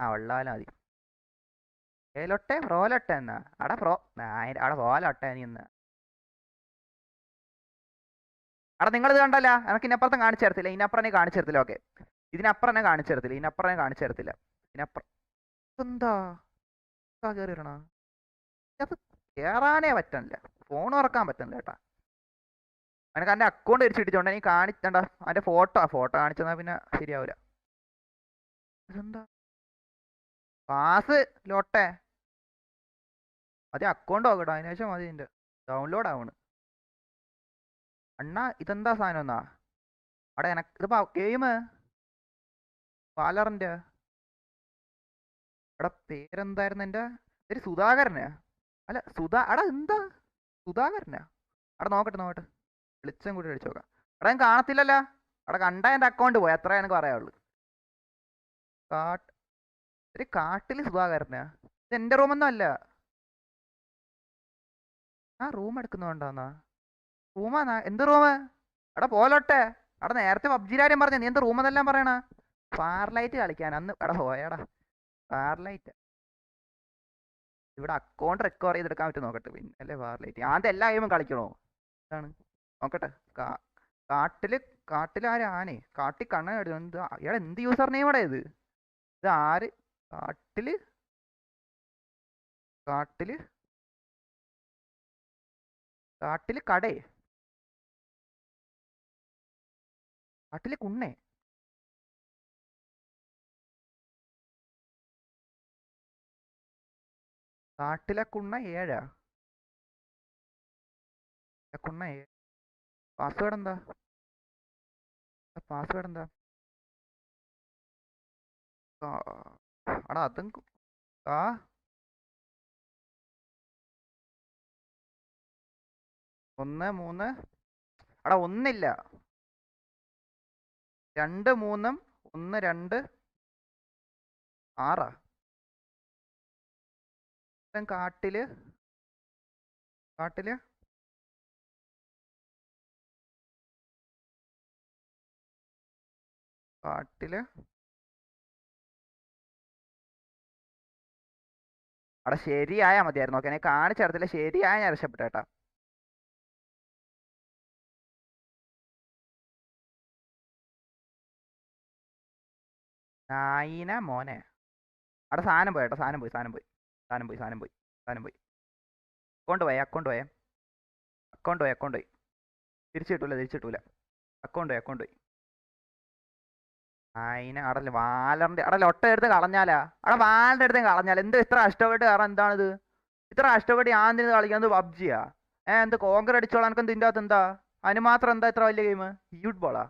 ആ ഉള്ളാലും മതി. ഏലൊട്ടെ പ്രോലൊട്ടെ എന്നാ അവിടെ അവിടെ പ്രോലൊട്ടെ നീ ഇന്ന് അവിടെ നിങ്ങളിത് കണ്ടല്ല, എനിക്ക് ഇനപ്പുറത്തും കാണിച്ചു തരത്തില്ല, ഇതിനപ്പുറം നീ കാണിച്ചു തരത്തില്ല. ഓക്കെ, ഇതിനപ്പുറം തന്നെ കാണിച്ചു തരത്തില്ല, ഇതിനപ്പുറം ഞാൻ കാണിച്ചു തരത്തില്ല. ഇതിനപ്പുറം എന്താ കയറിയിടണ അത് കയറാനേ പറ്റണില്ല, ഫോൺ തുറക്കാൻ പറ്റുന്നില്ല കേട്ടാ. എനിക്ക് എൻ്റെ അക്കൗണ്ട് തിരിച്ചിട്ടിട്ടുണ്ട്, നീ കാണിച്ചണ്ട അതിന്റെ ഫോട്ടോ കാണിച്ചെന്നാ പിന്നെ ശരിയാവൂല. ഇതെന്താ പാസ് ലോട്ടെ മതി, അക്കൗണ്ട് നോക്കട്ടോ, അതിന് ശേഷം മതി ഇതിന്റെ ഡൗൺലോഡ് ആവണ്. അണ്ണാ ഇതെന്താ സാധനം എന്നാ അവിടെ എനക്ക് ഇതിപ്പോ ഗെയിം പാലറിന്റെ അവിടെ പേരെന്തായിരുന്നു എന്റെ ഒരു സുധാകരനാ, അല്ല അടാ എന്താ സുധാകരനാ? അവിടെ നോക്കട്ടെ വെളിച്ചം കൂടി അടിച്ചു നോക്കാം. അവിടെ ഞാൻ കാണത്തില്ലല്ലോ, അവിടെ കണ്ട എന്റെ അക്കൗണ്ട് പോയി, അത്ര എനിക്ക് പറയാനുള്ളു. ഒരു കാട്ടില് സുധാകരനാ, ഇത് എന്റെ റൂമൊന്നും അല്ല. ആ റൂം എടുക്കുന്നുണ്ടോന്നാ? റൂമാന്നാ? എന്ത് റൂമ്? അവിടെ പോലോട്ടെ, അവിടെ നേരത്തെ പബ്ജിയുടെ കാര്യം പറഞ്ഞ, നീ എന്ത് റൂമെന്നെല്ലാം പറയണ? ഫാർലൈറ്റ് കളിക്കാൻ അന്ന് അവിടെ പോയാടാ. ഫാർലൈറ്റ് ഇവിടെ അക്കൗണ്ട് റെക്കവർ ചെയ്തെടുക്കാൻ പറ്റും നോക്കട്ടെ, പിന്നെ അല്ലേ ഫാർലൈറ്റ്. ആദ്യം എല്ലാ ഗെയിമും കളിക്കണോ? ഇതാണ് നോക്കട്ടെ. കാട്ടിൽ ആനെ കാട്ടി കണ്ണ എന്ത് ഇയാൾ എന്ത് യൂസർ നെയിമാടാ ഇത്? ഇത് ആര്? കാട്ടില് കാട്ടില് കാട്ടില് കടേ കാട്ടില് കുണ്ണേ കാട്ടിലെ കുണ്ണ 7 കുണ്ണ 7. പാസ്വേഡ് എന്താ? പാസ്വേഡ് എന്താ? അടാ അതും ആ 1 3 അടാ ഒന്നില്ല, 2 3 1 2 6. കാട്ടില് കാട്ടില് കാട്ടില് അവിടെ ശരിയായാ മതിയായിരുന്നു. ഓക്കെ, ഞാൻ കാണിച്ചെടുത്തില്ല, ശരിയായ ഞാൻ രക്ഷപ്പെട്ടേട്ടാ. നായിന മോനെ അവിടെ സാധനം പോയി കേട്ടോ, സാധനം പോയി അക്കൗണ്ട് പോയി തിരിച്ചു കിട്ടൂല. അക്കൗണ്ട് പോയി. അതിനെ അവിടെ വാലറിന്റെ അവിടെ ലൊട്ട എടുത്ത് കളഞ്ഞാലാ, അവിടെ വാലിന്റെ അടുത്ത് കളഞ്ഞാൽ എന്ത് ഇത്ര കഷ്ടപ്പെട്ട് കാരണം എന്താണിത്? ഇത്ര കഷ്ടപ്പെട്ട് ഞാൻ എന്തിനു കളിക്കുന്നത്? പബ്ജിയാ? എന്ത് കോങ്കർ അടിച്ചോളാൻ എനിക്ക് ഇതിൻ്റെ അകത്ത് എന്താ? അതിന് മാത്രം എന്താ ഇത്ര വലിയ ഗെയിം? ഫുട്ബോളാ?